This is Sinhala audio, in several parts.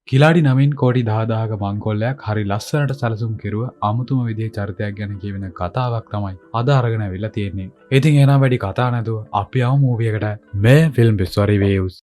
කිලාඩි 9න් කෝටි 10,000ක මංකොල්ලයක් හරි ලස්සනට සැලසුම් කෙරුව අමුතුම විදිහේ චරිතයක් ගැන කියවෙන කතාවක් තමයි අද අරගෙන අවිල්ලා තියෙන්නේ. ඉතින් එහෙනම් වැඩි කතා නැතුව අපි යමු මූවි එකට. මේ ෆිල්ම් පිස්වා රිවිව්ස්.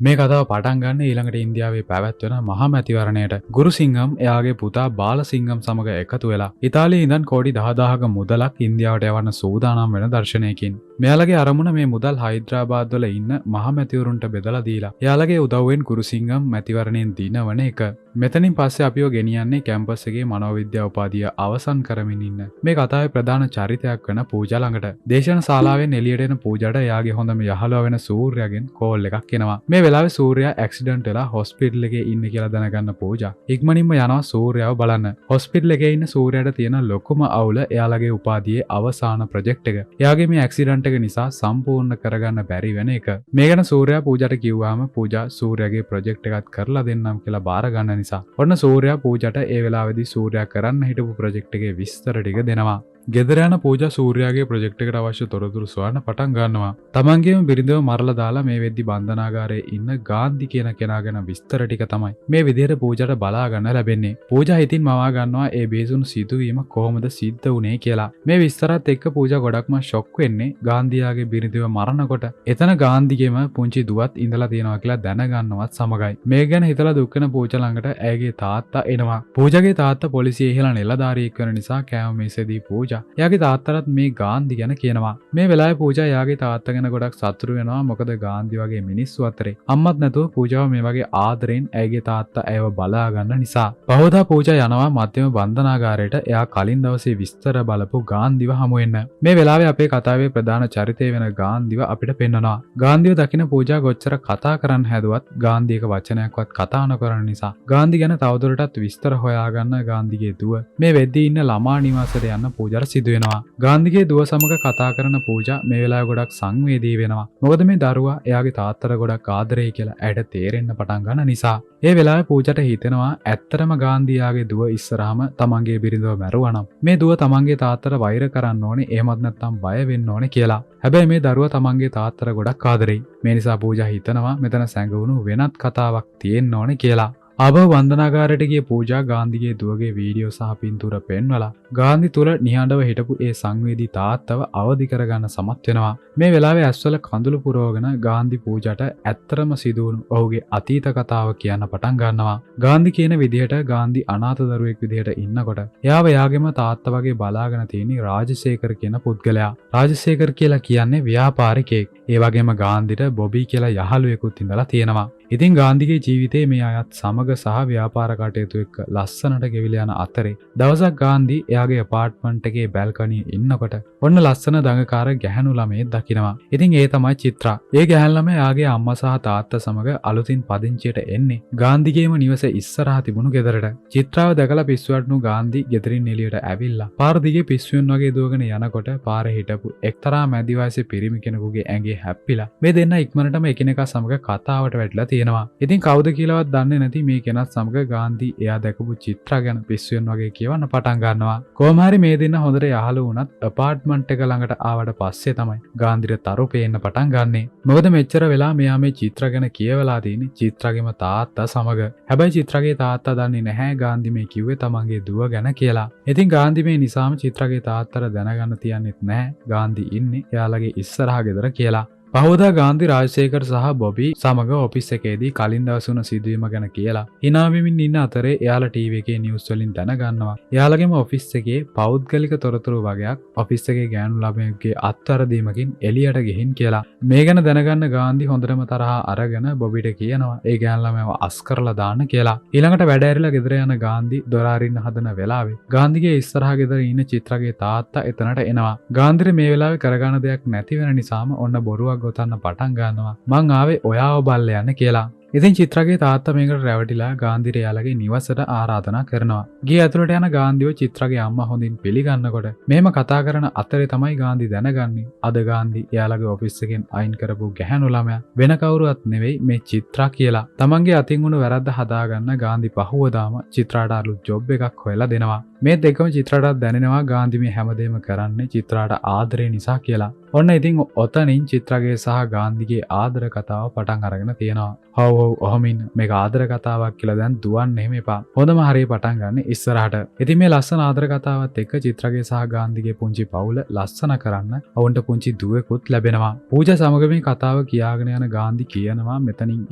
මේ කතාව පටන් ගන්න ඊළඟට ඉන්දියාවේ පැවැත්වෙන මහා මැතිවරණයට ගුරුසිංහම් එයාගේ පුතා බාලසිංහම් සමග එකතු වෙලා ඉතාලියේ ඉඳන් කෝටි 10,000ක මුදලක් ඉන්දියාවට යවන්න සූදානම් වෙන දර්ශනයකින් මෙයාලගේ අරමුණ මේ මුදල් හයිද්‍රාබාද් වල ඉන්න මහා මැතිවරුන්ට බෙදලා දීලා එයාලගේ උදව්වෙන් ගුරුසිංහම් මැතිවරණයෙන් දිනවන එක. මෙතනින් පස්සේ අපිව ගෙනියන්නේ කැම්පස් එකේ මනෝවිද්‍යා උපාධිය අවසන් කරමින් ඉන්න මේ කතාවේ ප්‍රධාන චරිතයක් වෙන පූජා ළඟට දේශන ශාලාවෙන් එළියට එන පූජාට එයාගේ හොඳම යහළුවා වෙන සූර්යගෙන් කෝල් එකක් එනවා. මේ වෙලාවේ සූර්යා ඇක්සිඩන්ට් වෙලා හොස්පිටල් එකේ ඉන්නේ කියලා දැනගන්න පූජා ඉක්මනින්ම යනවා සූර්යාව බලන්න. හොස්පිටල් එකේ ඉන්න සූර්යාට තියෙන ලොකුම අවුල එයාලගේ උපාධියේ අවසාන ප්‍රොජෙක්ට් එක. එයාගේ මේ ඇක්සිඩන්ට් එක නිසා සම්පූර්ණ කරගන්න බැරි වෙන එක. මේ ගැන සූර්යා පූජාට කිව්වාම පූජා සූර්යාගේ ප්‍රොජෙක්ට් එකත් කරලා දෙන්නම් කියලා බාර ගන්න නිසා ඔන්න සූර්යා පූජාට ඒ වෙලාවේදී සූර්යා කරන්න හිටපු ප්‍රොජෙක්ට් එකේ විස්තර ටික දෙනවා. ගෙදර යන පූජා සූර්යාගේ ප්‍රොජෙක්ට් එකට අවශ්‍ය තොරතුරු සොයන්න පටන් ගන්නවා. තමන්ගේම බිරිඳව මරලා දාලා මේ වෙද්දි බන්ධනාගාරයේ ඉන්න ගාන්ධි කියන කෙනා ගැන විස්තර ටික තමයි මේ විදිහට පූජාට බලා ගන්න ලැබෙන්නේ. පූජා හිතින් මවා ගන්නවා ඒ බේසුණු සිදුවීම කොහොමද සිද්ධ වුනේ කියලා. මේ විස්තරات එක්ක පූජා ගොඩක්ම ෂොක් වෙන්නේ ගාන්ධියාගේ බිරිඳව මරනකොට එතන ගාන්ධිගේම පුංචි දුවත් ඉඳලා තියෙනවා කියලා දැනගන්නවත් සමගයි. මේ ගැන හිතලා දුක් වෙන පූජා ළඟට ඇයගේ තාත්තා එනවා. පූජාගේ තාත්තා පොලිසියේ ඉහළ නිලධාරියෙක් වෙන නිසා කෑම මේසේදී පූජා එයාගේ තාත්තටත් මේ ගාන්ධි ගැන කියනවා. මේ වෙලාවේ පූජා එයාගේ තාත්තා ගැන ගොඩක් සතුටු වෙනවා. මොකද ගාන්ධි වගේ මිනිස්සු අතරේ අම්මත් නැතුව පූජාව මේ වගේ ආදරෙන් ඇයගේ තාත්තා ඇයව බලා ගන්න නිසා. පහවදා පූජා යනවා මධ්‍යම බන්ධනාගාරයට එයා කලින් දවසේ විස්තර බලපු ගාන්ධිව හමු වෙන්න. මේ වෙලාවේ අපේ කතාවේ ප්‍රධාන චරිතය වෙන ගාන්ධිව අපිට පෙන්වනවා. ගාන්ධිව දකින පූජා කොච්චර කතා කරන්න හැදුවත් ගාන්ධි එක වචනයක්වත් කතා නොකරන නිසා ගාන්ධි ගැන තවදුරටත් විස්තර හොයාගන්න ගාන්ධිගේ දුව මේ වෙද්දී ඉන්න ළමා නිවාසයට යන්න පූජා සිදු වෙනවා. ගාන්ධිගේ දුව සමග කතා කරන පූජා මේ වෙලාවේ ගොඩක් සංවේදී වෙනවා. මොකද මේ දරුවා එයාගේ තාත්තට ගොඩක් ආදරෙයි කියලා ඇයට තේරෙන්න පටන් ගන්න නිසා. ඒ වෙලාවේ පූජාට හිතෙනවා ඇත්තටම ගාන්ධි යාගේ දුව ඉස්සරහම තමන්ගේ බිරිඳව මැරුවා නම් මේ දුව තමන්ගේ තාත්තට වෛර කරන්න ඕනේ එහෙමත් නැත්නම් බය වෙන්න ඕනේ කියලා. හැබැයි මේ දරුවා තමන්ගේ තාත්තට ගොඩක් ආදරෙයි. මේ නිසා පූජා හිතනවා මෙතන සැඟවුණු වෙනත් කතාවක් තියෙන්න ඕනේ කියලා. ආබව වන්දනාගාරයට ගිය පූජා ගාන්ධිගේ දුවගේ වීඩියෝ සහ පින්තූර පෙන්වලා ගාන්ධි තුල නිහඬව හිටපු ඒ සංවේදී තාත්තව අවදි කරගන්න සමත් වෙනවා. මේ වෙලාවේ ඇස්වල කඳුළු පුරවගෙන ගාන්ධි පූජාට ඇත්තරම සිදුවුණු ඔහුගේ අතීත කතාව කියන්න පටන් ගන්නවා. ගාන්ධි කියන විදිහට ගාන්ධි අනාථ දරුවෙක් විදිහට ඉන්නකොට එයාව එයාගේම තාත්තා වගේ බලාගෙන තියෙන රාජශේඛර කියන පුද්ගලයා. රාජශේඛර කියලා කියන්නේ ව්‍යාපාරිකයෙක්. ඒ වගේම ගාන්ධිට බොබී කියලා යහළුවෙකුත් ඉඳලා තියෙනවා. ඉතින් ගාන්ධිගේ ජීවිතේ මේ අයත් සමග සහ ව්‍යාපාර කටයුතු එක්ක ලස්සනට ගෙවිලා යන අතරේ දවසක් ගාන්ධි එයාගේ අපාර්ට්මන්ට් එකේ බැල්කනියේ ඉන්නකොට ඔන්න ලස්සන දඟකාර ගැහැණු ළමයෙක් දකිනවා. ඉතින් ඒ තමයි චිත්‍රා. ඒ ගැහැණු ළමයා එයාගේ අම්මා සහ තාත්තා සමග අලුතින් පදිංචියට එන්නේ ගාන්ධිගේම නිවසේ ඉස්සරහා තිබුණු ගෙදරට. චිත්‍රාව දැකලා පිස්සුවටනු ගාන්ධි ගෙදරින් එළියට ඇවිල්ලා පාර දිගේ පිස්සුවෙන් වගේ දුවගෙන යනකොට පාරේ හිටපු එක්තරා මැදි වයසේ පිරිමි කෙනෙකුගේ ඇඟේ හැප්පිලා මේ දෙන්න ඉක්මනටම එකිනෙකා සමග කතාවට වැටලා තියෙනවා. ඉතින් කවුද කියලාවත් දන්නේ නැති මේ කෙනත් සමග ගාන්ධි එයා දැකපු චිත්‍රා ගැන පිස්සුවෙන් වගේ කියවන්න පටන් ගන්නවා. කොහොම හරි මේ දෙන්න හොඳට යහළු වුණත් අපාර්ට්මන්ට් එක ළඟට ආවට පස්සේ තමයි ගාන්ධිට තරු පේන්න පටන් ගන්නෙ. මොකද මෙච්චර වෙලා මෙයා මේ චිත්‍රා ගැන කියවලා තියෙන්නේ චිත්‍රාගේම තාත්තා සමග. හැබැයි චිත්‍රාගේ තාත්තා දන්නේ නැහැ ගාන්ධි මේ කිව්වේ තමන්ගේ දුව ගැන කියලා. ඉතින් ගාන්ධි මේ නිසාම චිත්‍රාගේ තාත්තට දැනගන්න තියන්නෙත් නැහැ ගාන්ධි ඉන්නේ එයාලගේ ඉස්සරහා ගෙදර කියලා. පහවදා ගාන්ධි රාජශේඛර් සහ බොබී සමග ඔෆිස් එකේදී කලින් දවස් වුණ සිදුවීම ගැන කියලා hina වෙමින් ඉන්න අතරේ එයාලා ටීවී එකේ නිවුස් වලින් දැනගන්නවා එයාලගේම ඔෆිස් එකේ පෞද්ගලික තොරතුරු වගේක් ඔෆිස් එකේ ගෑනු ළමයෙකුගේ අත්වැරදීමකින් එළියට ගිහින් කියලා. මේ ගැන දැනගන්න ගාන්ධි හොඳටම තරහා අරගෙන බොබීට කියනවා ඒ ගෑනු ළමයව අස් කරලා දාන්න කියලා. ඊළඟට වැඩ ඇරිලා ගෙදර යන ගාන්ධි දොර අරින්න හදන වෙලාවේ ගාන්ධිගේ ඉස්සරහා ගෙදර ඉන්න චිත්‍රාගේ තාත්තා එතනට එනවා. ගාන්ධිට මේ වෙලාවේ කරගන්න දෙයක් නැති වෙන නිසාම ඔන්න බොරුවක් ගොතන්න පටන් ගන්නවා. මං ආවේ ඔයාව බල්ල යන්න කියලා. ඉතින් චිත්‍රගේ තාත්තා මේකට රැවටිලා ගාන්ධිට එයාලගේ නිවසට ආරාධනා කරනවා. ගේ ඇතුළට යන ගාන්ධිව චිත්‍රගේ අම්මා හොඳින් පිළිගන්නකොට මෙහෙම කතා කරන අතරේ තමයි ගාන්ධි දැනගන්නේ අද ගාන්ධි එයාලගේ ඔෆිස් එකෙන් අයින් කරපු ගැහැණු ළමයා වෙන කවුරුවත් නෙවෙයි මේ චිත්‍රා කියලා. තමන්ගේ අතින් උණු වැරද්ද හදාගන්න ගාන්ධි පහුවදාම චිත්‍රාට අලුත් ජොබ් එකක් හොයලා දෙනවා. මේ දෙකම චිත්‍රාටත් දැනෙනවා ගාන්ධි මේ හැමදේම කරන්නේ චිත්‍රාට ආදරේ නිසා කියලා. ඔන්න ඉතින් ඔතනින් චිත්‍රගේ සහ ගාන්ධිගේ ආදර කතාව පටන් අරගෙන තියෙනවා. හව් ඔහමින් මේක ආදර කතාවක් කියලා දැන් දුවන්න එහෙම එපා. හොඳම හරිය පටන් ගන්න ඉස්සරහට. ඉතින් මේ ලස්සන ආදර කතාවත් එක්ක චිත්‍රගේ සහ ගාන්ධිගේ පුංචි පවුල ලස්සන කරන්න ඔවුන්ට පුංචි දුවෙකුත් ලැබෙනවා. පූජා සමග මේ කතාව කියාගෙන යන ගාන්ධි කියනවා මෙතනින්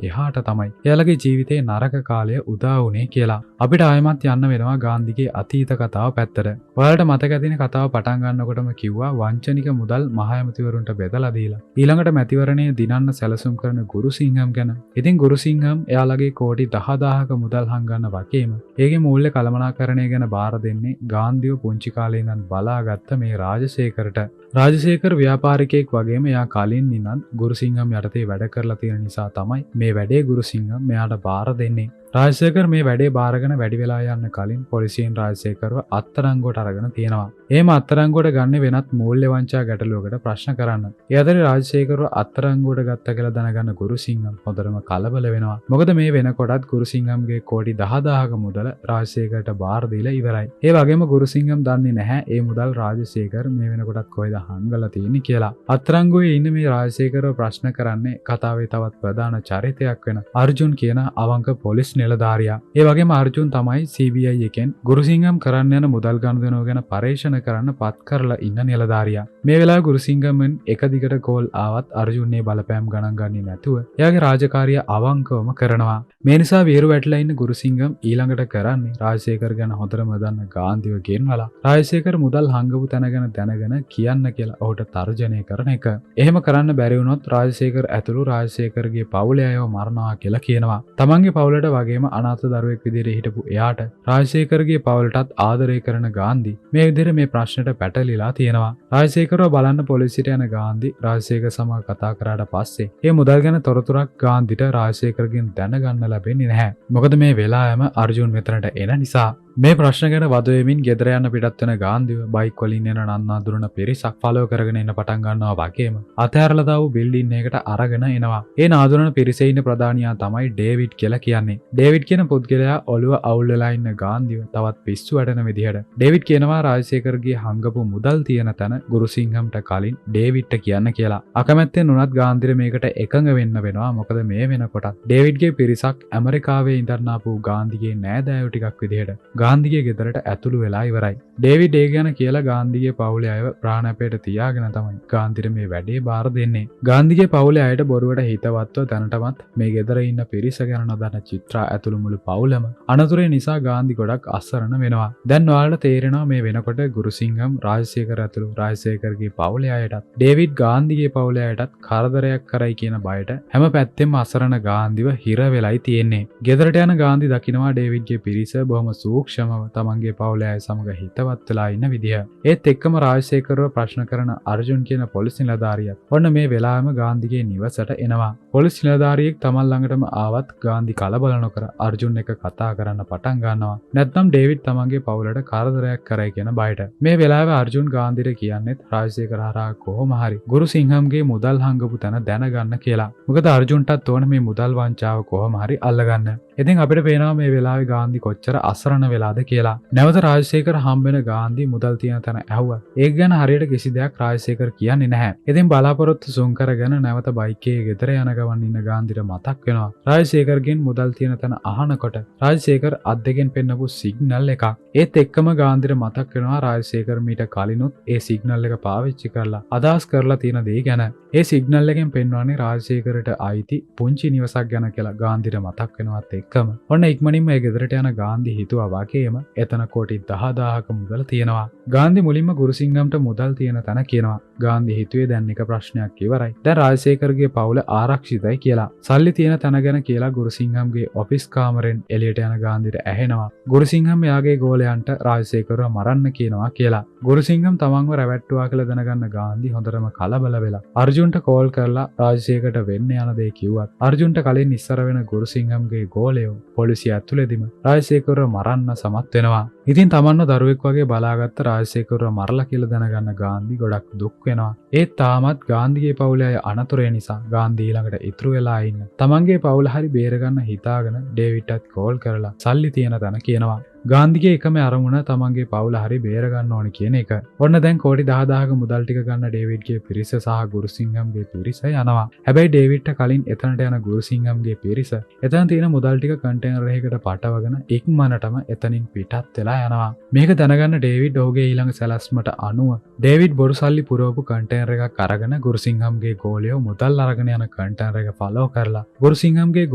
එහාට තමයි එයාලගේ ජීවිතේ නරක කාලය උදා වුණේ කියලා. අපිට ආයෙමත් යන්න වෙනවා ගාන්ධිගේ අතීත කතාව පැත්තට. ඔයාලට මතක ඇතිනේ කතාව පටන් ගන්නකොටම කිව්වා වංචනික මුදල් මහ ඇමතිවරුන්ට බෙදලා දීලා. ඊළඟට මැතිවරණයේ දිනන්න සැලසුම් කරන ගුරුසිංහම් ගැන. ඉතින් ගුරුසිංහම් එයාලගේ කෝටි 10000ක මුදල් හංගන්න වගේම ඒකේ මූල්‍ය කළමනාකරණය ගැන බාර දෙන්නේ ගාන්ධිව පුංචි කාලේ ඉඳන් බලාගත්ත මේ රාජශේකරට. රාජශේකර ව්‍යාපාරිකයෙක් වගේම එයා කලින් ඉඳන් ගුරුසිංහම් යටතේ වැඩ කරලා තියෙන නිසා තමයි මේ වැඩේ ගුරුසිංහම් මෙයාට බාර දෙන්නේ. රාජශේකර් මේ වැඩේ බාරගෙන වැඩි වෙලා යන්න කලින් පොලිසියෙන් රාජශේකර්ව අත්අඩංගුවට අරගෙන තියෙනවා. එහෙම අත්අඩංගුවට ගන්න වෙනත් මූල්‍ය වංචා ගැටලුවකට ප්‍රශ්න කරන්න. ඒ අතරේ රාජශේකර්ව අත්අඩංගුවට ගත්ත කියලා දැනගන්න ගුරුසිංහම් හොඳටම කලබල වෙනවා. මොකද මේ වෙනකොටත් ගුරුසිංහම්ගේ කෝටි 10000ක මුදල රාජශේකර්ට බාර දීලා ඉවරයි. ඒ වගේම ගුරුසිංහම් දන්නේ නැහැ මේ මුදල් රාජශේකර් මේ වෙනකොටත් කොහෙද හංගලා තියෙන්නේ කියලා. අත්අඩංගුවේ ඉන්න මේ රාජශේකර්ව ප්‍රශ්න කරන්නේ කතාවේ තවත් ප්‍රධාන චරිතයක් වෙන අර්ජුන් කියන අවංක පොලිස් නිලධාරියා. ඒ වගේම අර්ජුන් තමයි CBI එකෙන් ගුරුසිංහම් කරන්න යන මුදල් ගනුදෙනුව ගැන පරීක්ෂණ කරන්න පත් කරලා ඉන්න නිලධාරියා. මේ වෙලාවේ ගුරුසිංහම්ෙන් එක දිගට කෝල් ආවත් අර්ජුන්නේ බලපෑම් ගණන් ගන්නේ නැතුව එයාගේ රාජකාරිය අවංකවම කරනවා. මේ නිසා වීරු වැටලා ඉන්න ගුරුසිංහම් ඊළඟට කරන්නේ රාජශේකර් ගැන හොඳටම දන්න ගාන්ධිව ගෙන්වලා රාජශේකර් මුදල් හංගපු තැන ගැන දැනගෙන කියන්න කියලා ඔහුට තර්ජනය කරන එක. එහෙම කරන්න බැරි වුණොත් රාජශේකර් ඇතුළු රාජශේකර්ගේ පවුලේ අයව මරනවා කියලා කියනවා. තමන්ගේ පවුලට වගේම අනාථ දරුවෙක් විදිහට හිටපු එයාට රාජශේකර්ගේ පවුලටත් ආදරය කරන ගාන්ධි මේ විදිහට මේ ප්‍රශ්නෙට පැටලිලා තියෙනවා. රාජශේකර්ව බලන්න පොලිසියට යන ගාන්ධි රාජශේකර් සමග කතා කරාට පස්සේ මේ මුදල් ගැන තොරතුරක් ගාන්ධිට රාජශේකර්ගෙන් දැනගන්න ලැබෙන්නේ නැහැ. මොකද මේ වෙලාවෙම අර්ජුන් මෙතනට එන නිසා. මේ ප්‍රශ්න ගැන වදවෙමින් ගෙදර යන්න පිටත් වෙන ගාන්ධිව බයික් වලින් එන නන්නා දුරන පිරිසක් ෆලෝ කරගෙන එන්න පටන් ගන්නවා වගේම අතහැරලා දාපු බිල්ඩින් එකකට අරගෙන එනවා. ඒ නාදුරන පිරිසේ ඉන්න ප්‍රධානියා තමයි ඩේවිඩ් කියලා කියන්නේ. ඩේවිඩ් කියන පුද්ගලයා ඔළුව අවුල් වෙලා ඉන්න ගාන්ධිව තවත් පිස්සු වැටෙන විදිහට. ඩේවිඩ් කියනවා රාජශේකර්ගේ හංගපු මුදල් තියෙන තැන ගුරුසිංහම්ට කලින් ඩේවිඩ්ට කියන්න කියලා. අකමැත්තෙන් උනත් ගාන්ධිර මේකට එකඟ වෙන්න වෙනවා. මොකද මේ වෙනකොට ඩේවිඩ්ගේ පිරිසක් ඇමරිකාවේ ඉඳන් ආපු ගාන්ධිගේ නෑදෑයෝ ටිකක් විදිහට ගාන්ධිගේ ගෙදරට ඇතුළු වෙලා ඉවරයි. ඩේවිඩ් ඒ ගැන කියලා ගාන්ධිගේ පවුලේ අයව ප්‍රාණපයට තියාගෙන තමයි ගාන්ධිට මේ වැඩේ බාර දෙන්නේ. ගාන්ධිගේ පවුලේ අයට බොරුවට හිතවත්ව දැනටමත් මේ ගෙදර ඉන්න පිරිස ගැන නොදන්න චිත්‍රා ඇතුළු මුළු පවුලම අනතුරේ නිසා ගාන්ධි ගොඩක් අසරණ වෙනවා. දැන් ඔයාලට තේරෙනවා මේ වෙනකොට ගුරුසිංහම් රාජශේකර් ඇතුළු රාජශේකර්ගේ පවුලේ අයටත් ඩේවිඩ් ගාන්ධිගේ පවුලේ අයටත් කරදරයක් කරයි කියන බයට හැම පැත්තෙම අසරණ ගාන්ධිව හිර වෙලයි තියෙන්නේ. ගෙදරට යන ගාන්ධි දකිනවා ඩේවිඩ්ගේ පිරිස බොහොම සූක්ෂමව තමන්ගේ පවුලේ අය සමග හිතවත් වෙලා ඉන්න විදිය. ඒත් එක්කම රාජශේකර්ව ප්‍රශ්න කරන අර්ජුන් කියන පොලිස් නිලධාරියා ඔන්න මේ වෙලාවෙම ගාන්ධිගේ නිවසට එනවා. පොලිස් නිලධාරියෙක් තමන් ළඟටම ආවත් ගාන්ධි කලබල නොකර අර්ජුන් එක්ක කතා කරන්න පටන් ගන්නවා. නැත්නම් ඩේවිඩ් තමන්ගේ පවුලට කරදරයක් කරයි කියන බයට. මේ වෙලාවේ අර්ජුන් ගාන්ධිට කියන්නේත් රාජශේකර් හරහා කොහොම හරි ගුරුසිංහම්ගේ මුදල් හංගපු තැන දැනගන්න කියලා. මොකද අර්ජුන්ටත් ඕන මේ මුදල් වංචාව කොහොම හරි අල්ලගන්න. ඉතින් අපිට පේනවා මේ වෙලාවේ ගාන්ධි කොච්චර අසරණ වෙලාද කියලා. නැවත රාජශේකර් හම්බෙන ගාන්ධි මුදල් තියෙන තැන ඇහුවා. ඒක ගැන හරියට කිසි දෙයක් රාජශේකර් කියන්නේ නැහැ. ඉතින් බලාපොරොත්තු සුන් කරගෙන නැවත බයික් එකේ ගෙදර යන ගමන් ඉන්න ගාන්ධිට මතක් වෙනවා. රාජශේකර්ගෙන් මුදල් තියෙන තැන අහනකොට රාජශේකර් අත් දෙකෙන් පෙන්නපු සිග්නල් එකක්. ඒත් එක්කම ගාන්ධිට මතක් වෙනවා රාජශේකර් මීට කලිනුත් ඒ සිග්නල් එක පාවිච්චි කරලා අදහස් කරලා තියෙන දේ ගැන. ඒ සිග්නල් එකෙන් පෙන්වන්නේ රාජශේකරට අයිති පුංචි නිවසක් ගැන කියලා ගාන්ධිට මතක් වෙනවත් එක්කම ඔන්න ඉක්මනින්ම ඒ ගෙදරට යන ගාන්ධි හිතුවා වගේම එතන කෝටි 10000ක මුදල් තියෙනවා. ගාන්ධි මුලින්ම ගුරුසිංහම්ට මුදල් තියෙන තැන කියනවා. ගාන්ධි හිතුවේ දැන් එක ප්‍රශ්නයක් ඉවරයි. දැන් රාජශේකර්ගේ පවුල ආරක්ෂිතයි කියලා. සල්ලි තියෙන තැන ගැන කියලා ගුරුසිංහම්ගේ ඔෆිස් කාමරෙන් එළියට යන ගාන්ධිට ඇහෙනවා. ගුරුසිංහම් එයාගේ ගෝලයන්ට රාජශේකර්ව මරන්න කියනවා කියලා. ගුරුසිංහම් තමන්ව රැවට්ටුවා කියලා දැනගන්න ගාන්ධි හොඳටම කලබල වෙලා අර්ජුන් අර්ජුන්ට කෝල් කරලා රාජසේකට වෙන්න යන දේ කිව්වත් අර්ජුන්ට කලින් ඉස්සර වෙන ගුරුසිංහම්ගේ ගෝලයෝ පොලිසිය ඇතුළේදීම රාජසේකරව මරන්න සමත් වෙනවා. ඉතින් තමන්ව දරුවෙක් වගේ බලාගත්ත රාජසේකරව මරලා කියලා දැනගන්න ගාන්ධි ගොඩක් දුක් වෙනවා. ඒත් තාමත් ගාන්ධිගේ පවුලේ අය අනතුරේ නිසා ගාන්ධි ඊළඟට ඉතුරු වෙලා ඉන්න. තමන්ගේ පවුල හරි බේරගන්න හිතාගෙන ඩේවිඩ්ටත් කෝල් කරලා සල්ලි තියෙන තැන කියනවා. ගාන්ධිගේ එකම අරමුණ තමන්ගේ පවුල හරි බේරගන්න ඕන කියන එක. ඔන්න දැන් කෝටි 10000ක මුදල් ටික ගන්න ඩේවිඩ්ගේ පිරිස සහ ගුරුසිංහම්ගේ පිරිස යනවා. හැබැයි ඩේවිඩ්ට කලින් එතනට යන ගුරුසිංහම්ගේ පිරිස එතන තියෙන මුදල් ටික කන්ටේනර් එකකට පටවගෙන ඉක්මනටම එතනින් පිටත් වෙලා යනවා. මේක දැනගන්න ඩේවිඩ් ඔහුගේ ඊළඟ සැලැස්මට අනුව ඩේවිඩ් බොරු සල්ලි පුරවපු කන්ටේනර් එකක් අරගෙන ගුරුසිංහම්ගේ ගෝලයෝ මුදල් අරගෙන යන කන්ටේනර් එක ෆලෝ කරලා ගුරුසිංහම්ගේ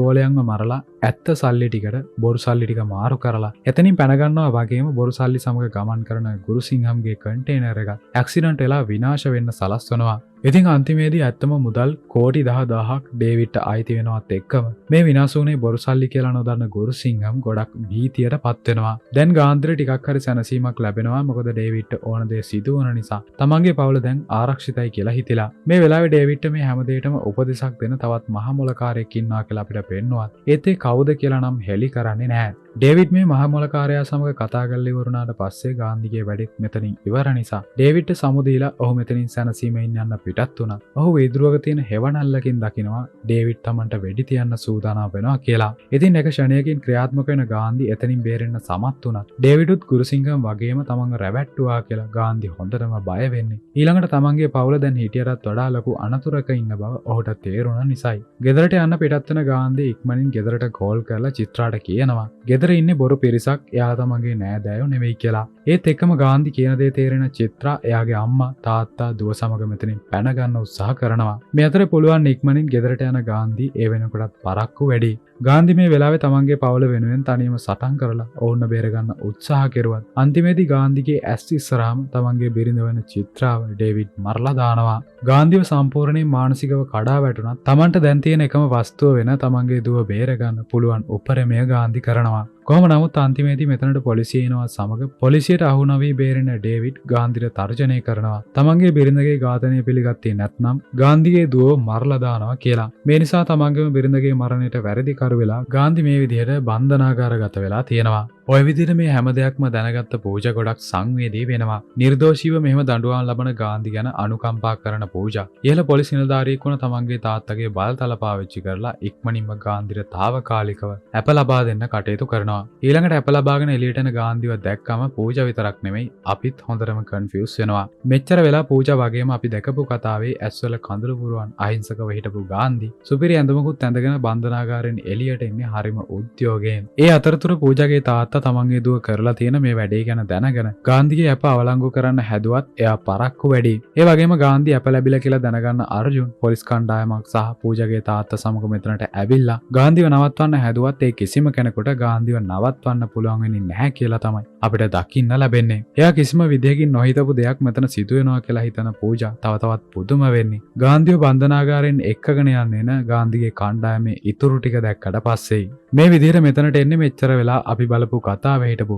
ගෝලයන්ව මරලා ඇත්ත සල්ලි ටිකට බොරු සල්ලි ටික මාරු කරලා එතනින් පැනගන්නවා වගේම බොරු සල්ලි සමග ගමන් කරන ගුරුසිංහම්ගේ කන්ටේනර් එක ඇක්සිඩන්ට් වෙලා විනාශ වෙන්න සලස්වනවා. ඉතින් අන්තිමේදී ඇත්තම මුදල් කෝටි 10000ක් ඩේවිඩ්ට අයිති වෙනවත් එක්කම මේ විනාශ වුණේ බොරු සල්ලි කියලා නොදන්න ගුරුසිංහම් ගොඩක් භීතියට පත් වෙනවා. දැන් ගාන්ධිට ටිකක් හරි සැනසීමක් ලැබෙනවා. මොකද ඩේවිඩ්ට ඕන දේ සිදු වුණ නිසා තමන්ගේ පවුල දැන් ආරක්ෂිතයි කියලා හිතිලා. මේ වෙලාවේ ඩේවිඩ්ට මේ හැම දෙයකම උපදෙසක් දෙන තවත් මහ මොලකාරයෙක් ඉන්නවා කියලා අපිට පෙන්නුවත් ඒත් ඒ කවුද කියලා නම් හෙලි කරන්නේ නැහැ. ඩේවිඩ් මේ මහ මොලකාරයා සමග කතා කරලා ඉවරුණාට පස්සේ ගාන්ධිගේ වැඩෙත් මෙතනින් ඉවර නිසා ඩේවිඩ්ට සමුදීලා ඔහු මෙතනින් සැනසීමෙන් යන්න පිටත් වුණා. ඔහු වීදුරුවක තියෙන හෙවණල්ලකින් දකිනවා ඩේවිඩ් තමන්ට වෙඩි තියන්න සූදානම් වෙනවා කියලා. ඉතින් එක ක්ෂණයකින් ක්‍රියාත්මක වෙන ගාන්ධි එතනින් බේරෙන්න සමත් වුණා. ඩේවිඩ්ුත් ගුරුසිංහම් වගේම තමන්ව රැවට්ටුවා කියලා ගාන්ධි හොඳටම බය වෙන්නේ. ඊළඟට තමන්ගේ පවුල දැන් හිටියටත් වඩා ලොකු අනතුරක ඉන්න බව ඔහුට තේරුණ නිසායි. ගෙදරට යන්න පිටත් වෙන ගාන්ධි ඉක්මනින් ගෙදරට කෝල් කරලා චිත්‍රාට කියනවා. ගෙදර ඉන්නේ බොරු පිරිසක් එයා තමන්ගේ නෑදෑයෝ නෙවෙයි කියලා. ඒත් එක්කම ගාන්ධි කියන දේ තේරෙන චිත්‍රා එයාගේ අම්මා තාත්තා දුව සමග මෙතනින් පැන ගන්න උත්සාහ කරනවා. මේ අතර පුළුවන් ඉක්මනින් ගෙදරට යන ගාන්ධි ඒ වෙනකොටත් පරක්කු වැඩි. ගාන්ධි මේ වෙලාවේ තමන්ගේ පවුල වෙනුවෙන් තනියම සටන් කරලා ඔවුන්ව බේරගන්න උත්සාහ කෙරුවත් අන්තිමේදී ගාන්ධිගේ ඇස් ඉස්සරහාම තමන්ගේ බිරිඳ වෙන චිත්‍රාව ඩේවිඩ් මරලා දානවා. ගාන්ධිව සම්පූර්ණයෙන් මානසිකව කඩා වැටුණත් තමන්ට දැන් තියෙන එකම වස්තුව වෙන තමන්ගේ දුව බේරගන්න පුළුවන් උපරිමය ගාන්ධි කරනවා. කොහොම නමුත් අන්තිමේදී මෙතනට පොලිසිය එනවා සමග පොලිසියට අහු නොවී බේරෙන ඩේවිඩ් ගාන්ධිට තර්ජනය කරනවා. තමන්ගේ බිරිඳගේ ඝාතනය පිළිගත්තේ නැත්නම් ගාන්ධිගේ දුව මරලා දානවා කියලා. මේ නිසා තමන්ගේම බිරිඳගේ මරණයට වැරදිකරු වෙලා ගාන්ධි මේ විදිහට බන්ධනාගාරගත වෙලා තියෙනවා. ඔය විදිහට මේ හැම දෙයක්ම දැනගත්ත පූජා ගොඩක් සංවේදී වෙනවා. නිර්දෝෂීව මෙහෙම දඬුවම් ලබන ගාන්ධි ගැන අනුකම්පා කරන පූජා ඉහළ පොලිස් නිලධාරියෙක් වුණ තමන්ගේ තාත්තගේ බලතල පාවිච්චි කරලා ඉක්මනින්ම ගාන්ධිට తాවකාලිකව ඇප ලබා දෙන්න කටයුතු කරනවා. ඊළඟට ඇප ලබාගෙන එළියට එන ගාන්ධිව දැක්කම පූජා විතරක් නෙමෙයි අපිත් හොඳටම කන්ෆියුස් වෙනවා. මෙච්චර වෙලා පූජා වගේම අපි දැකපු කතාවේ ඇස්වල කඳුළු පුරවන් අහිංසකව හිටපු ගාන්ධි සුපිරි ඇඳුමකුත් ඇඳගෙන බන්ධනාගාරයෙන් එළියට එන්නේ හරිම උද්‍යෝගයෙන්. ඒ අතරතුර පූජාගේ තාත්තා තමන්ගේ දුව කරලා තියෙන මේ වැඩේ ගැන දැනගෙන ගාන්ධිගේ ඇප අවලංගු කරන්න හැදුවත් එයා පරක්කු වැඩි. ඒ වගේම ගාන්ධි ඇප ලැබිලා කියලා දැනගන්න අර්ජුන් පොලිස් කණ්ඩායමක් සහ පූජාගේ තාත්තා සමග මෙතනට ඇවිල්ලා ගාන්ධිව නවත්වන්න හැදුවත් ඒ කිසිම කෙනෙකුට ගාන්ධිව නවත්වන්න පුළුවන් වෙන්නේ නැහැ කියලා තමයි අපිට දකින්න ලැබෙන්නේ. එයා කිසිම විදිහකින් නොහිතපු දෙයක් මෙතන සිදු වෙනවා කියලා හිතන පූජා තව තවත් පුදුම වෙන්නේ. ගාන්ධිව බන්ධනාගාරයෙන් එක්කගෙන යන්නේ නැ ගාන්ධිගේ කණ්ඩායමේ ඉතුරු ටික දැක්කට පස්සේ. මේ විදිහට මෙතනට එන්නේ මෙච්චර වෙලා අපි බලපු කතාවේ හිටපු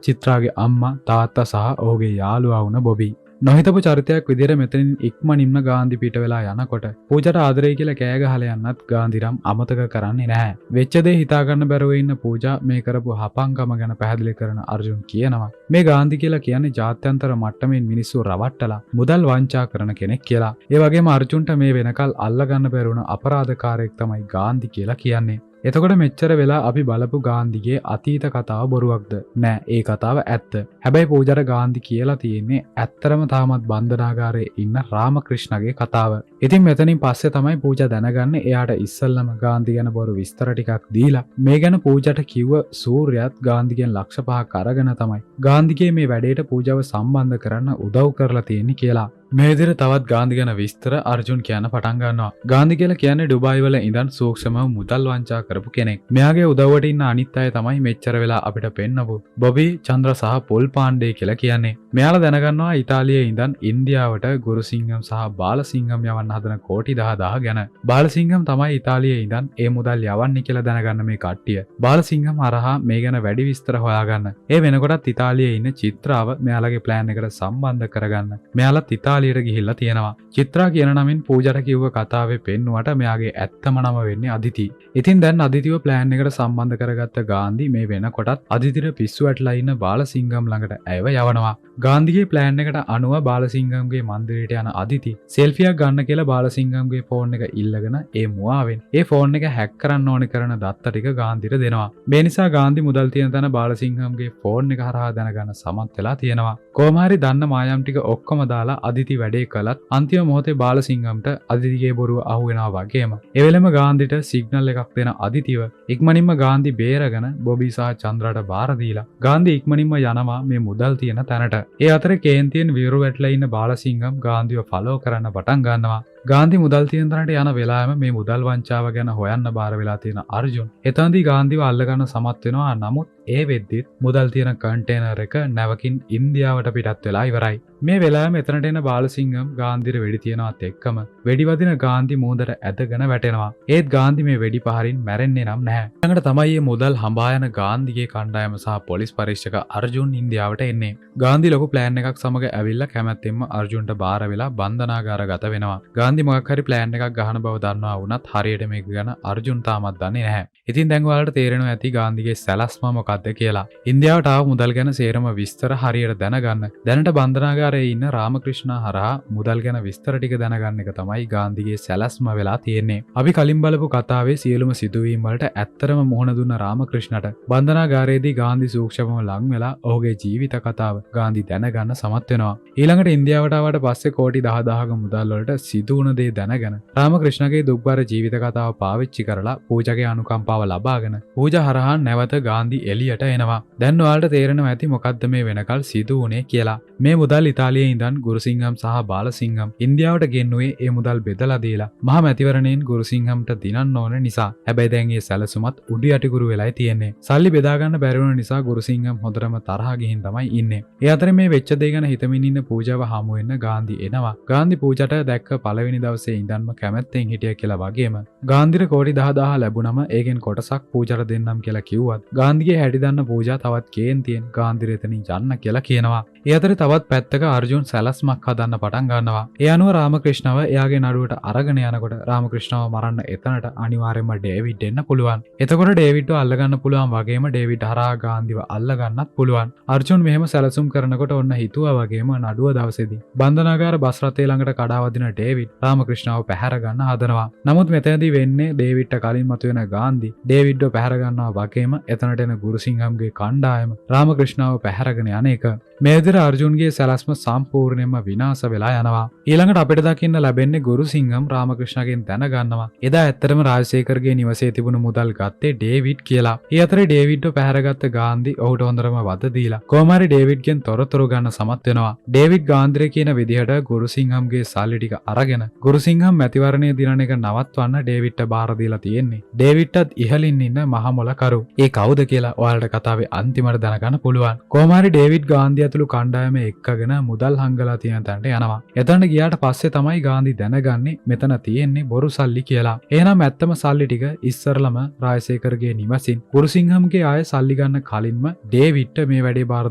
චිත්‍රාගේ අම්මා තාත්තා සහ ඔහුගේ යාළුවා වුණ බොබි. නොහිතපු චරිතයක් විදිහට මෙතනින් ඉක්මනින්ම ගාන්ධි පිට වෙලා යනකොට පූජාට ආදරේ කියලා කෑ ගහලා යන්නත් ගාන්ධිරම් අමතක කරන්නේ නැහැ. වෙච්ච දේ හිතා ගන්න බැරුව ඉන්න පූජා මේ කරපු හපංකම ගැන පැහැදිලි කරන අර්ජුන් කියනවා මේ ගාන්ධි කියලා කියන්නේ ජාත්‍යන්තර මට්ටමින් මිනිස්සු රවට්ටලා මුදල් වංචා කරන කෙනෙක් කියලා. ඒ වගේම අර්ජුන්ට මේ වෙනකල් අල්ලගන්න බැරුණ අපරාධකාරයෙක් තමයි ගාන්ධි කියලා කියන්නේ. එතකොට මෙච්චර වෙලා අපි බලපු ගාන්ධිගේ අතීත කතාව බොරුවක්ද? නෑ, ඒ කතාව ඇත්ත. හැබැයි පූජාට ගාන්ධි කියලා තියෙන්නේ ඇත්තරම තාමත් බන්ධනාගාරයේ ඉන්න රාමක්‍රිෂ්ණගේ කතාව. ඉතින් මෙතනින් පස්සේ තමයි පූජා දැනගන්නේ එයාට ඉස්සල්ලාම ගාන්ධි ගැන බොරු විස්තර ටිකක් දීලා මේ ගැන පූජාට කිව්ව සූර්යයත් ගාන්ධිගෙන් ලක්ෂ 5ක් අරගෙන තමයි ගාන්ධිගේ මේ වැඩේට පූජාව සම්බන්ධ කරන්න උදව් කරලා තියෙන්නේ කියලා. මේ විදිහට තවත් ගාන්ධි ගැන විස්තර අර්ජුන් කියන්න පටන් ගන්නවා. ගාන්ධි කියලා කියන්නේ ඩුබායි වල ඉඳන් සූක්ෂමව මුදල් වංචා කරපු කෙනෙක්. මෙයාගේ උදව්වට ඉන්න අනිත් අය තමයි මෙච්චර වෙලා අපිට පෙන්නපු බොබි චන්ද්‍ර සහ පොල් පාණ්ඩේ කියලා කියන්නේ. මෙයාලා දැනගන්නවා ඉතාලියේ ඉඳන් ඉන්දියාවට ගුරුසිංහම් සහ බාලසිංහම් යවන්න හදන කෝටි 10000 ගැන. බාලසිංහම් තමයි ඉතාලියේ ඉඳන් ඒ මුදල් යවන්නේ කියලා දැනගන්න මේ කට්ටිය. බාලසිංහම් හරහා මේ ගැන වැඩි විස්තර හොයාගන්න. ඒ වෙනකොටත් ඉතාලියේ ඉන්න චිත්‍රාව මෙයාලගේ ප්ලෑන් එකට සම්බන්ධ කරගන්න. මෙයාලත් ඉතාලියට ගිහිල්ලා තියෙනවා. චිත්‍රා කියන නමින් පූජාට කිව්ව කතාවේ පෙන්නුවට මෙයාගේ ඇත්තම නම වෙන්නේ අදිති. ඉතින් දැන් අදිතිව ප්ලෑන් එකට සම්බන්ධ කරගත්ත ගාන්ධි මේ වෙනකොටත් අදිතිට පිස්සු වැටලා ඉන්න බාලසිංගම් ළඟට ඇයව යවනවා. ගාන්ධිගේ ප්ලෑන් එකට අනුව බාලසිංගම්ගේ මන්දිරයට යන අදිති සෙල්ෆියක් ගන්න කියලා බාලසිංගම්ගේ ෆෝන් එක ඉල්ලගෙන ඒ මුවාවෙන් ඒ ෆෝන් එක හැක් කරන්න ඕනේ කරන දත්ත ටික ගාන්ධිට දෙනවා. මේ නිසා ගාන්ධි මුදල් තියෙන තැන බාලසිංගම්ගේ ෆෝන් එක හරහා දැනගන්න සමත් වෙලා තියෙනවා. කොහොම හරි දන්න මායම් ටික ඔක්කොම දාලා අදිති වැඩේ කළත් අන්තිම මොහොතේ බාලසිංගම්ට අදිතිගේ බොරුව අහු වෙනවා වගේම ඒ වෙලෙම ගාන්ධිට සිග්නල් එකක් දෙන අදිතිව ඉක්මනින්ම ගාන්ධි බේරගෙන බොබි සහ චන්ද්‍රාට බාර දීලා ගාන්ධි ඉක්මනින්ම යනවා මේ මුදල් තියෙන තැනට. ඒ අතරේ කේන්තියෙන් විරු වැටලා ඉන්න බාලසිංගම් ගාන්ධිව ෆලෝ කරන්න පටන් ගන්නවා. ගාන්ධි මුදල් තියෙන තැනට යන වෙලාවෙම මේ මුදල් වංචාව ගැන හොයන්න බාර වෙලා තියෙන අර්ජුන් එතනදී ගාන්ධිව අල්ලගන්න සමත් වෙනවා. නමුත් ඒ වෙද්දිත් මුදල් තියෙන කන්ටේනර් එක නැවකින් ඉන්දියාවට පිටත් වෙලා ඉවරයි. මේ වෙලාවෙම එතනට එන බාලසිංගම් ගාන්ධිට වෙඩි තියනවත් එක්කම වෙඩි වදින ගාන්ධි මූදට ඇදගෙන වැටෙනවා. ඒත් ගාන්ධි මේ වෙඩි පහරින් මැරෙන්නේ නම් නැහැ. ළඟට තමයි මේ මුදල් හඹා යන ගාන්ධිගේ කණ්ඩායම සහ පොලිස් පරීක්ෂක අර්ජුන් ඉන්දියාවට එන්නේ. ගාන්ධි ලොකු ප්ලෑන් එකක් සමග ඇවිල්ලා කැමැත්තෙන්ම අර්ජුන්ට බාර වෙලා බන්ධනාගාරගත වෙනවා. ගාන්ධි මොකක් හරි ප්ලෑන් එකක් ගහන බව දන්නවා වුණත් හරියට මේක ගැන අර්ජුන් තාමත් දන්නේ නැහැ. ඉතින් දැන් ඔයාලට තේරෙනවා ඇති ගාන්ධිගේ සැලැස්ම මොකක්ද කියලා. ඉන්දියාවට ආව මුදල් ගැන සේරම විස්තර හරියට දැනගන්න දැනට බන්ධනාගාරයේ ඉන්න රාමකෘෂ්ණ හරහා මුදල් ගැන විස්තර ටික දැනගන්න එක තමයි ගාන්ධිගේ සැලැස්ම වෙලා තියෙන්නේ. අපි කලින් බලපු කතාවේ සියලුම සිදුවීම් වලට ඇත්තරම මුහුණ දුන්න රාමකෘෂ්ණට බන්ධනාගාරයේදී ගාන්ධි සූක්ෂමව ලං වෙලා ඔහුගේ ජීවිත කතාව ගාන්ධි දැනගන්න සමත් වෙනවා. ඊළඟට ඉන්දියාවට ආවට පස්සේ කෝටි 10,000ක මුදල් වලට සිදු වුණ දේ දැනගෙන රාමකෘෂ්ණගේ දුක්බර ජීවිත කතාව පාවිච්චි කරලා පූජාගේ අනුකම්පාව ලබාගෙන පූජා හරහා නැවත ගාන්ධි එළියට එනවා. දැන් ඔයාලට තේරෙනවා ඇති මොකද්ද මේ වෙනකල් සිදු වුණේ කියලා. මේ මුදල් ඉතාලියේ ඉඳන් ගුරුසිංහම් සහ බාලසිංහම් ඉන්දියාවට ගෙන්නුවේ ඒ මුදල් බෙදලා දීලා මහා මැතිවරණයෙන් ගුරුසිංහම්ට දිනන්න ඕන නිසා. හැබැයි දැන් මේ සැලසුමත් උඩු යටිකුරු වෙලායි තියෙන්නේ. සල්ලි බෙදා ගන්න බැරි වුණ නිසා ගුරුසිංහම් හොඳටම තරහ ගිහින් තමයි ඉන්නේ. ඒ අතරේ මේ වෙච්ච දේ ගැන හිතමින් ඉන්න පූජාව හමු වෙන්න ගාන්ධි එනවා. ගාන්ධි පූජාට දැක්ක පළවෙනි දවසේ ඉඳන්ම කැමැත්තෙන් හිටිය කියලා වගේම ගාන්ධිට කෝටි 10,000 ලැබුණම ඒකෙන් කොටසක් පූජාට දෙන්නම් කියලා කිව්වත් ගාන්ධිගේ හැටි දන්න පූජා තවත් කේන්තියෙන් ගාන්ධිර එතනින් යන්න කියලා කියනවා. ඒ අතරේ තවත් පැත්තක අර්ජුන් සැලැස්මක් හදන්න පටන් ගන්නවා. ඒ අනුව රාමකෘෂ්ණව එයාගේ නඩුවට අරගෙන යනකොට රාමකෘෂ්ණව මරන්න එතනට අනිවාර්යයෙන්ම ඩේවිඩ් එන්න පුළුවන්. එතකොට ඩේවිඩ්ව අල්ලගන්න පුළුවන් වගේම ඩේවිඩ් හරහා ගාන්ධිව අල්ලගන්නත් පුළුවන්. අර්ජුන් මෙහෙම සැලසුම් කරනකොට ඔන්න හිතුවා වගේම නඩුව දවසේදී බන්ධනාගාර බස් රථය ළඟට කඩාවදින ඩේවිඩ් රාමකෘෂ්ණව පැහැර ගන්න හදනවා. නමුත් මෙතනදී වෙන්නේ ඩේවිඩ්ට කලින් මතුවෙන ගාන්ධි ඩේවිඩ්ව පැහැර ගන්නවා වගේම එතනට එන ගුරුසිංහම්ගේ කණ්ඩායම රාමකෘෂ්ණව පැහැරගෙන යන එක. මේ විදිහට අර්ජුන්ගේ සැලැස්ම සම්පූර්ණයෙන්ම විනාශ වෙලා යනවා. ඊළඟට අපිට දකින්න ලැබෙන්නේ ගුරුසිංහම් රාමකෘෂ්ණගෙන් දැනගන්නවා එදා ඇත්තටම රාජශේඛර්ගේ නිවසේ තිබුණු මුදල් ගත්තේ ඩේවිඩ් කියලා. ඒ අතරේ ඩේවිඩ්ව පැහැරගත්ත ගාන්ධි ඔහුට හොඳටම වද දීලා කොහොම හරි ඩේවිඩ්ගෙන් තොරතුරු ගන්න සමත් වෙනවා. ඩේවිඩ් ගාන්ධිර කියන විදිහට ගුරුසිංහම්ගේ සල්ලි ටික අරගෙන ගුරුසිංහම් මැතිවරණය දිනන එක නවත්වන්න ඩේවිඩ්ට බාර දීලා තියෙන්නේ. ඩේවිඩ්ටත් ඉහළින් ඉන්න මහමොලකරු. ඒ කවුද කියලා ඔයාලට කතාවේ අන්තිමට දැනගන්න පුළුවන්. කොහොම හරි ඩේවිඩ් ගාන්ධි ඇතුළු කණ්ඩායම එක්කගෙන මුදල් හංගලා තියෙන තැනට යනවා. එතනට ගියාට පස්සේ තමයි ගාන්ධි දැනගන්නේ මෙතන තියෙන්නේ බොරු සල්ලි කියලා. එහෙනම් ඇත්තම සල්ලි ටික ඉස්සරලම රාජශේඛර්ගේ නිවසින් ගුරුසිංහම්ගේ ආය සල්ලි ගන්න කලින්ම ඩේවිඩ්ට මේ වැඩේ බාර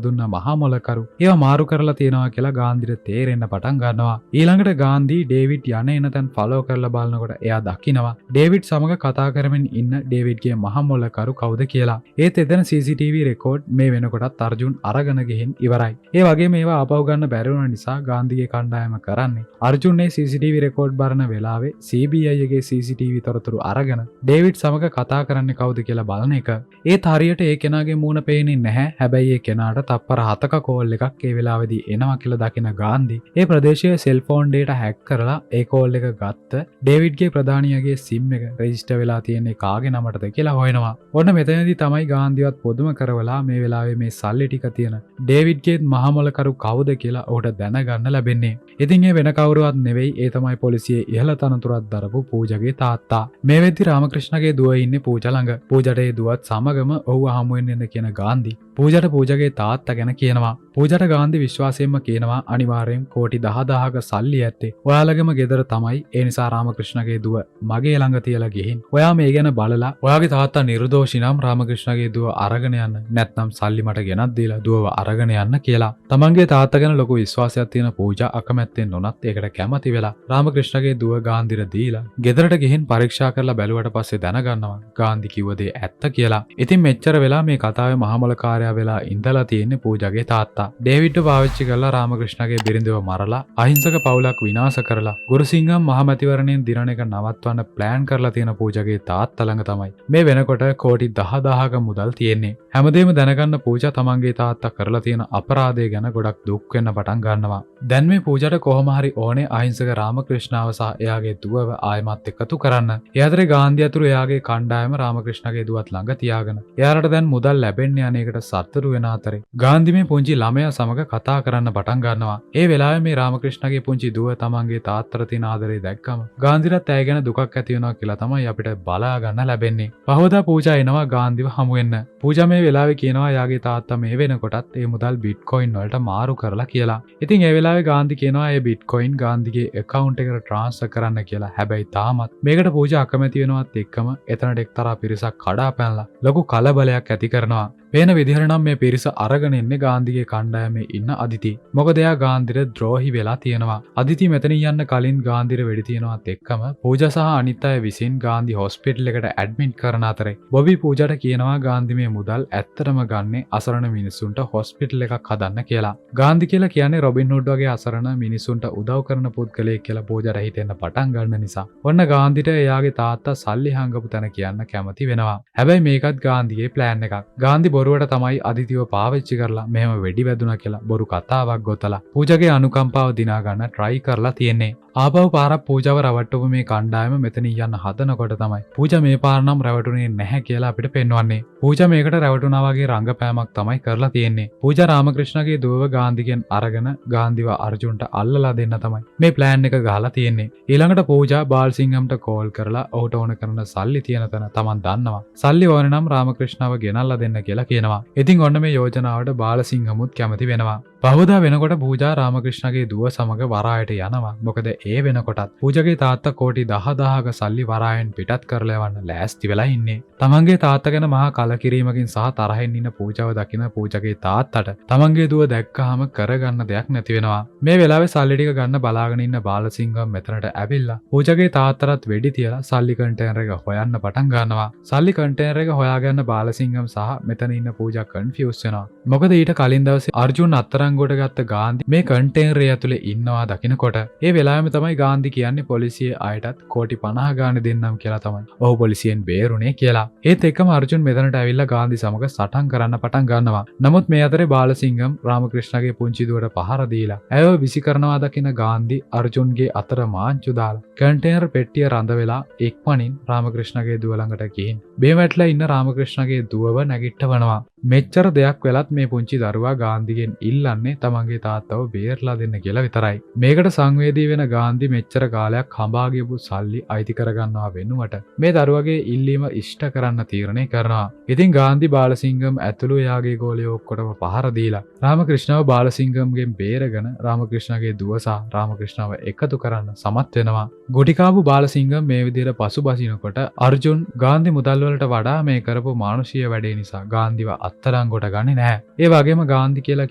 දුන්න මහා මොලකරු ඒවා මාරු කරලා තියෙනවා කියලා ගාන්ධිට තේරෙන්න පටන් ගන්නවා. ඊළඟට ගාන්ධි ඩේවිඩ් යන එන තැන් ෆලෝ කරලා බලනකොට එයා දකිනවා ඩේවිඩ් සමග කතා කරමින් ඉන්න ඩේවිඩ්ගේ මහා මොලකරු කවුද කියලා. ඒත් එතන CCTV රෙකෝඩ් මේ වෙනකොටත් අර්ජුන් අරගෙන ගිහින් ඉවරයි. ඒ වගේ මේවා ආපහු ගන්න බැරි වුණ නිසා ගාන්ධිගේ කණ්ඩායම කරන්නේ අර්ජුන්නේ CCTV රෙකෝඩ් බලන වෙලාවේ CBI එකේ CCTV තොරතුරු අරගෙන ඩේවිඩ් සමග කතා කරන්නේ කවුද කියලා බලන එක. ඒත් හරියට ඒ කෙනාගේ මූණ පේන්නේ නැහැ. හැබැයි ඒ කෙනාට තප්පර 7ක කෝල් එකක් ඒ වෙලාවේදී එනවා කියලා දකින ගාන්ධි ඒ ප්‍රදේශයේ සෙල්ෆෝන් ඩේටා හැක් කරලා ඒ කෝල් එක ගත්ත ඩේවිඩ්ගේ ප්‍රධානියාගේ SIM එක රෙජිස්ටර් වෙලා තියෙන්නේ කාගේ නමටද කියලා හොයනවා. ඔන්න මෙතනදී තමයි ගාන්ධිවත් පොදුම කරවලා මේ වෙලාවේ මේ සල්ලි ටික තියෙන ඩේවිඩ්ගේ මහමොලකරු කවුද කියලා ඔහුට දැනගන්න ලැබෙන්නේ. ඉතින් ඒ වෙන කවුරුවත් නෙවෙයි ඒ තමයි පොලිසියේ ඉහළ තනතුරක් දරපු පූජාගේ තාත්තා. මේ වෙද්දි රාමකෘෂ්ණගේ දුව ඉන්නේ පූජා ළඟ. පූජාට ඒ දුවත් සමගම ඔහුව හමු වෙන්න කියන ගාන්ධි පූජාට පූජාගේ තාත්තා ගැන කියනවා. පූජාට ගාන්ධි විශ්වාසයෙන්ම කියනවා අනිවාර්යෙන් කෝටි 10000ක සල්ලි ඇත්තේ ඔයාලගේම ගෙදර තමයි. ඒ නිසා රාමකෘෂ්ණගේ දුව මගේ ළඟ තියලා ගිහින් ඔයා මේ ගැන බලලා ඔයාගේ තාත්තා නිර්දෝෂි නම් රාමකෘෂ්ණගේ දුව අරගෙන යන්න. නැත්නම් සල්ලි මට ගෙනත් දීලා දුවව අරගෙන යන්න කියලා. තමන්ගේ තාත්තා ගැන ලොකු විශ්වාසයක් තියෙන පූජා අකමැත්තෙන් නොනත් ඒකට කැමති වෙලා රාමකෘෂ්ණගේ දුව ගාන්ධිට දීලා ගෙදරට ගිහින් පරීක්ෂා කරලා බැලුවට පස්සේ දැනගන්නවා ගාන්ධි කිව්ව දේ ඇත්ත කියලා. ඉතින් මෙච්චර වෙලා මේ කතාවේ මහමලකාරයා වෙලා ඉඳලා තියෙන්නේ පූජාගේ තාත්තා. ඩේවිඩ්ව පාවිච්චි කරලා රාමකෘෂ්ණගේ බිරිඳව මරලා අහිංසක පවුලක් විනාශ කරලා ගුරුසිංහම් මහමැතිවරණයෙන් දිනන එක නවත්වන්න ප්ලෑන් කරලා තියෙන පූජාගේ තාත්තා ළඟ තමයි මේ වෙනකොට කෝටි 10000ක මුදල් තියෙන්නේ. හැමදේම දැනගන්න පූජා තමන්ගේ තාත්තා කරලා තියෙන අපරාධය ගැන ගොඩක් දුක් වෙන්න පටන් ගන්නවා. දැන් මේ පූජාට කොහොම හරි ඕනේ අහිංසක රාමකෘෂ්ණාව සහ එයාගේ දුවව ආයමත් එකතු කරන්න. ඒ අතරේ ගාන්ධි අතුරු එයාගේ කණ්ඩායම රාමකෘෂ්ණගේ දුවත් ළඟ තියාගෙන එයාට දැන් මුදල් ලැබෙන්නේ අනේකට සතුටු වෙන අතරේ ගාන්ධි මේ පුංචි ළමයා සමග කතා කරන්න පටන් ගන්නවා. ඒ වෙලාවේ මේ රාමකෘෂ්ණගේ පුංචි දුව තමන්ගේ තාත්තට තියෙන ආදරේ දැක්කම ගාන්ධිරත් ඇය ගැන දුකක් ඇති වෙනවා කියලා තමයි අපිට බලා ගන්න ලැබෙන්නේ. පහවදා පූජා එනවා ගාන්ධිව හමු වෙන්න. පූජා මේ වෙලාවේ කියනවා යාගේ තාත්තා මේ වෙනකොටත් ඒ මුදල් බිට්කොයින් වලට මාරු කරලා කියලා. ඉතින් ඒ වෙලාවේ ගාන්ධි කියනවා ඒ බිට්කොයින් ගාන්ධිගේ account එකට transfer කරන්න කියලා. හැබැයි තාමත් මේකට පූජා අකමැති වෙනවත් එක්කම එතනට එක්තරා පිරිසක් කඩා පැනලා ලොකු කලබලයක් ඇති කරනවා. පේන විදිහට නම් මේ පිරිස අරගෙන ඉන්නේ ගාන්ධිගේ කණ්ඩායමේ ඉන්න අදිති. මොකද එයා ගාන්ධිට ද්‍රෝහි වෙලා තියෙනවා. අදිති මෙතනින් යන්න කලින් ගාන්ධිට වෙඩි තියනවත් එක්කම පූජා සහ අනිත් අය විසින් ගාන්ධි හොස්පිටල් එකට ඇඩ්මිට් කරන අතරේ බොබි පූජාට කියනවා ගාන්ධි මේ මුදල් ඇත්තටම ගන්නේ අසරණ මිනිස්සුන්ට හොස්පිටල් එකක් හදන්න කියලා. ගාන්ධි කියලා කියන්නේ රොබින් හුඩ් වගේ අසරණ මිනිස්සුන්ට උදව් කරන පුද්ගලයෙක් කියලා පූජාට හිතෙන්න පටන් ගන්න නිසා ඔන්න ගාන්ධිට එයාගේ තාත්තා සල්ලි හංගපු තැන කියන්න කැමති වෙනවා. හැබැයි මේකත් ගාන්ධිගේ ප්ලෑන් එකක්. ගාන්ධි බොරුවට තමයි අදිතිව පාවිච්චි කරලා මෙහෙම වෙඩි වැදුනා කියලා බොරු කතාවක් ගොතලා පූජාගේ අනුකම්පාව දිනා ගන්න try කරලා තියෙන්නේ. ආපහු පාරක් පූජාව රවට්ටපු මේ කණ්ඩායම මෙතන යන්න හදනකොට තමයි පූජා මේ පාර නම් රැවටුනේ නැහැ කියලා අපිට පෙන්වන්නේ. පූජා මේකට රැවටුනා වගේ රංගපෑමක් තමයි කරලා තියෙන්නේ. පූජා රාමකෘෂ්ණගේ දුවව ගාන්ධිගෙන් අරගෙන ගාන්ධිව අර්ජුන්ට අල්ලලා දෙන්න තමයි මේ ප්ලෑන් එක ගහලා තියෙන්නේ. ඊළඟට පූජා බාල්සිංහම්ට කෝල් කරලා ඔහුට ඕන කරන සල්ලි තියෙන තැන තමන් දන්නවා. සල්ලි ඕන නම් රාමකෘෂ්ණව ගෙනල්ලා දෙන්න කියලා කියනවා. ඉතින් ඔන්න මේ යෝජනාවට බාලසිංහමුත් කැමති වෙනවා. පහවදා වෙනකොට පූජා රාමකෘෂ්ණගේ දුව සමග වරායට යනවා. මොකද ඒ වෙනකොටත් පූජාගේ තාත්තා කෝටි 10000ක සල්ලි වරායෙන් පිටත් කරලා යවන්න ලෑස්ති වෙලා ඉන්නේ. තමන්ගේ තාත්තා ගැන මහා කලකිරීමකින් සහ තරහින් ඉන්න පූජාව දකින පූජාගේ තාත්තට තමන්ගේ දුව දැක්කහම කරගන්න දෙයක් නැති වෙනවා. මේ වෙලාවේ සල්ලි ටික ගන්න බලාගෙන ඉන්න බාලසිංහම් මෙතනට ඇවිල්ලා පූජාගේ තාත්තට වෙඩි තියලා සල්ලි කන්ටේනර් එක හොයන්න පටන් ගන්නවා. සල්ලි කන්ටේනර් එක හොයාගන්න බාලසිංහම් සහ මෙතන ඉන්න පූජා කන්ෆියුස් වෙනවා. මොකද ඊට කලින් දවසේ අර්ජුන් අත්තරංගුවට ගත්ත ගාන්ධි මේ කන්ටේනරය ඇතුලේ ඉන්නවා දකිනකොට ඒ වෙලාවෙම තමයි ගාන්ධි කියන්නේ පොලිසිය අයටත් කෝටි 50 ගාණ දෙන්නම් කියලා තමයි. ඔහු පොලිසියෙන් බේරුණේ කියලා. ඒත් එක්කම අර්ජුන් මෙතනට ඇවිල්ලා ගාන්ධි සමග සටන් කරන්න පටන් ගන්නවා. නමුත් මේ අතරේ බාලසිංහම් රාමකෘෂ්ණගේ පුංචි දුවට පහර දීලා ඇයව විසි කරනවා දකින ගාන්ධි අර්ජුන්ගේ අතර මාංචු දාලා කන්ටේනර් පෙට්ටිය රඳ වෙලා ඉක්මනින් රාමකෘෂ්ණගේ දුව ළඟට ගිහින් බේ වැටලා ඉන්න රාමකෘෂ්ණගේ දුවව නැගිට්ටවනවා. මෙච්චර දෙයක් වෙලත් මේ පුංචි දරුවා ගාන්ධිගෙන් ඉල්ලන්නේ තමන්ගේ තාත්තව බේරලා දෙන්න කියලා විතරයි. මේකට සංවේදී වෙන ගාන්ධි මෙච්චර කාලයක් හඹා ගියපු සල්ලි අයිති කරගන්නවා වෙනුවට මේ දරුවගේ ඉල්ලීම ඉෂ්ට කරන්න තීරණය කරනවා. ඉතින් ගාන්ධි බාලසිංහම් ඇතුළු එයාගේ ගෝලියෝ ඔක්කොටම පහර දීලා රාමකෘෂ්ණව බාලසිංහම්ගෙන් බේරගෙන රාමකෘෂ්ණගේ දුව සහ රාමකෘෂ්ණව එකතු කරන්න සමත් වෙනවා. ගොටිකාපු බාලසිංහම් මේ විදිහට පසුබසිනකොට අර්ජුන් ගාන්ධි මුදල් වලට වඩා මේ කරපු මානුෂීය වැඩේ නිසා ගාන්ධිව අත්තරංගොට ගන්නේ නැහැ. ඒ වගේම ගාන්ධි කියලා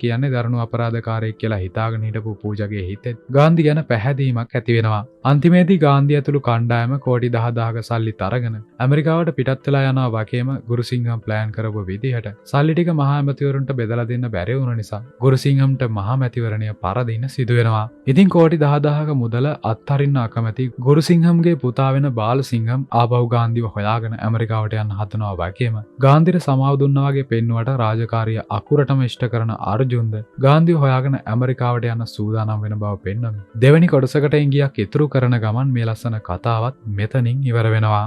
කියන්නේ දරුණු අපරාධකාරයෙක් කියලා හිතාගෙන හිටපු පූජාගේ හිතෙත් ගාන්ධි ගැන පැහැදීමක් ඇති වෙනවා. අන්තිමේදී ගාන්ධි ඇතුළු කණ්ඩායම කෝටි 10000ක සල්ලිත් අරගෙන ඇමරිකාවට පිටත් වෙලා යනවා වගේම ගුරුසිංහම් ප්ලෑන් කරපු විදිහට සල්ලි ටික මහා ඇමතිවරුන්ට බෙදලා දෙන්න බැරි වුණ නිසා ගුරුසිංහම්ට මහා ඇමතිවරණය පරදින්න සිදු වෙනවා. ඉතින් කෝටි 10000ක මුදල අත්හරින්න අකමැති ගුරුසිංහම්ගේ පුතා වෙන බාලසිංහම් ආපහු ගාන්ධිව හොයාගෙන ඇමරිකාවට යන්න හදනවා වගේම ගාන්ධිට සමාව දුන්නා වගේ පෙන්නුවට රාජකාරිය අකුරටම ඉෂ්ට කරන අර්ජුන්ද ගාන්ධිව හොයාගෙන ඇමරිකාවට යන්න සූදානම් වෙන බව පෙන්වමින් දෙවෙනි කොටසකට ඉංගියක් ඉතුරු කරන ගමන් මේ ලස්සන කතාවත් මෙතනින් ඉවර වෙනවා.